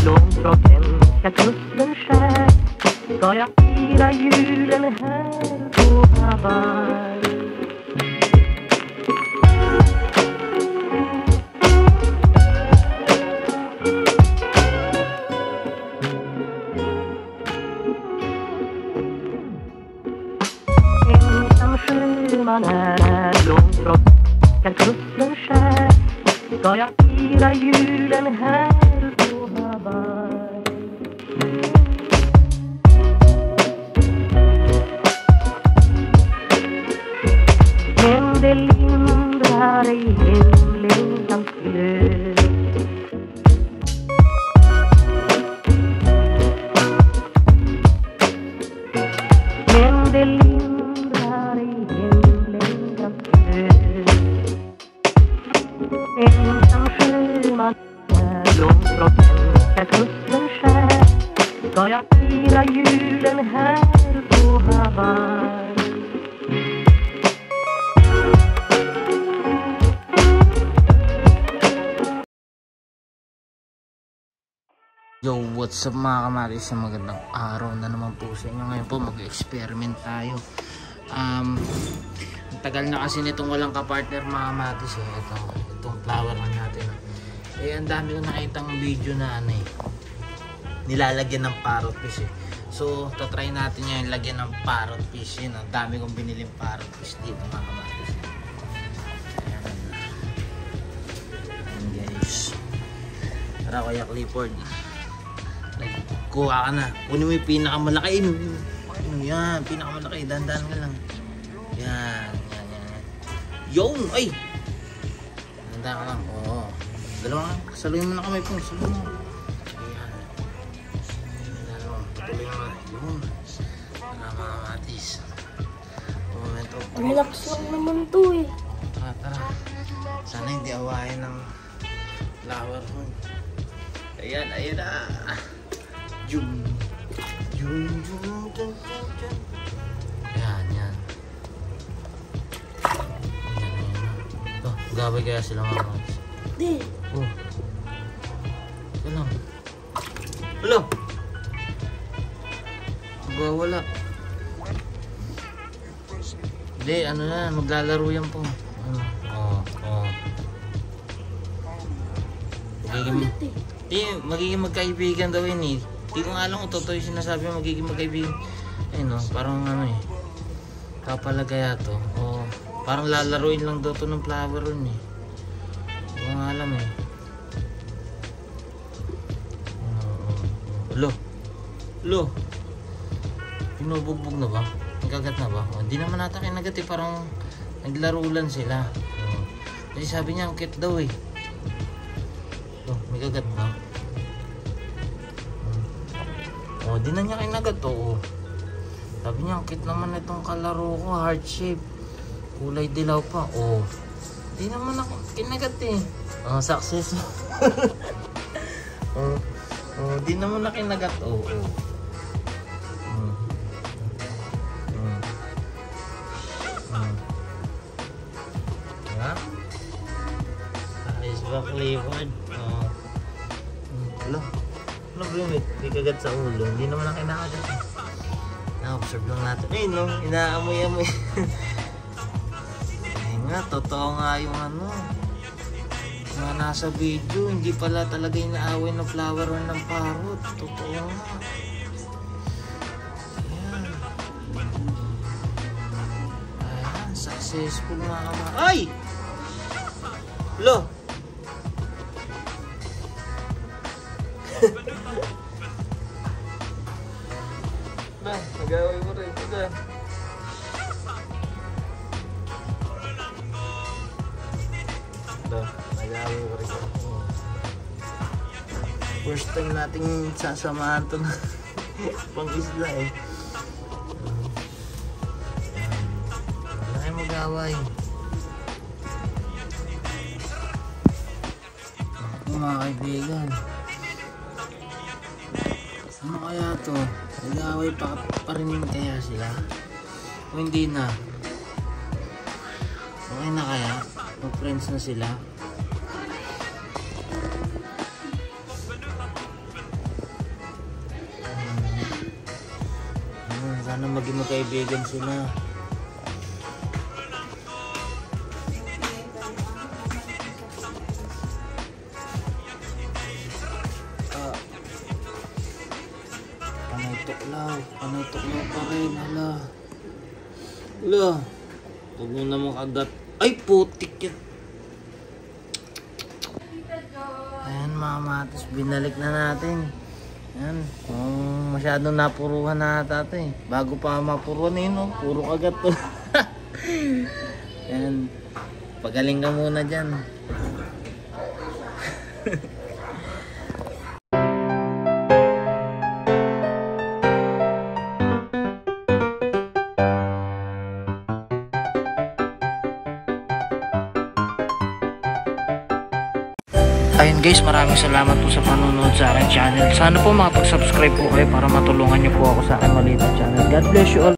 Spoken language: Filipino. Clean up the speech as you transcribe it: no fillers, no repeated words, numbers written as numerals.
långtråkiga kusten skär ska jag fira julen här på Hawaii. Ensam sjöman är långtråkiga kusten skär ska jag fira julen här på Hawaii. Men det lindrar ej hemlängtans glöd. Men det lindrar ej hemlängtans glöd. Ensam sjöman är långtråkiga kusten skär ska jag fira julen här på Hawaii. Yo, what's up mga kamatis? Magandang araw na naman po sa inyo. Ngayon po mag-experiment tayo. Tagal na kasi nitong walang kapartner mga kamatis eh. Itong flower na natin. Eh, ang dami ko nakitang video na nilalagyan ng parrot fish eh. So, tatry natin yung lagyan ng parrot fish. Yun, ang dami kong biniling parrot fish dito mga kamatis. Ayan guys. Tara Kuya Clifford. Kuha ka na. Kunin mo yung pinakamalaki. Yan, pinakamalaki. Dandan ka lang. Yan. Yung! Ay! Dandan ka lang. Oo. Dalawa ka. Saluhin mo na kamay po. Saluhin mo. Ayan. Dalawa. Patuloy mo. Yung. Tara mga matis. Momento. Relax lang naman to eh. Tara. Sana hindi awahin ng flower mo. Ayan. Ayan na. Yung. Yan. Oh, gabay kaya sila mga matis. Di. Oh. Wala. Wala. Wala. Hindi, ano na, maglalaro yan po. Magiging magkaibigan daw yun eh. Hindi ko nga alam kung totoo yung sinasabi mo magiging magkaibigan. Ayun no, parang ano eh. Kapala kaya to. O, parang lalaruin lang daw to ng flower ron eh. Hindi ko nga alam eh. Lo. Pinubugbog na ba? Nagkagat na ba? Hindi naman nata kinagat eh. Parang naglaro lang sila. Kasi sabi niya ang cute daw eh. May kagat ba? Oh, di na niya kinagat to. Sabi niya, ang cute naman itong kalaro ko, heart shape. Kulay dilaw pa. Oh, di naman ako kinagat eh. Success. Di naman na kinagat. Ha? Ayos ba, Clifford? Ano bro, may kagat sa ulo. Hindi naman ang kinakagat eh. Na-observe lang natin. Eh no, inaamoy-amoy. Ay nga, totoo nga yung ano. Mga nasa video, hindi pala talaga inaaway ng flower or ng parrot. Totoo nga. Ayan. Ayan, successful mga kama. Ay! Lo! Ba, nag-away mo rin. Ito. Ito, nag-aaway ko rin. First time nating sasamahan ito na pang isla eh. Wala kayo mag-aaway. Mga kaibigan, ano kaya to? Nag-aaway pa rin kaya sila? O hindi na? Okay na kaya? Mag-friends na sila? Sana maging magkaibigan sila. Panay tuklaw pa rin, hala. Hala. Huwag mo namang kagat. Ay, putik yan. Ayan mga matos, binalik na natin. Ayan, masyadong napuruhan na ata ito eh. Bago pa mapuruhan eh, no? Puro kagat to. Ayan, pagaling ka muna dyan. Ayun guys, maraming salamat po sa panonood sa aking channel. Sana po makapag-subscribe po kayo para matulungan nyo po ako sa aking maliit na channel. God bless you all.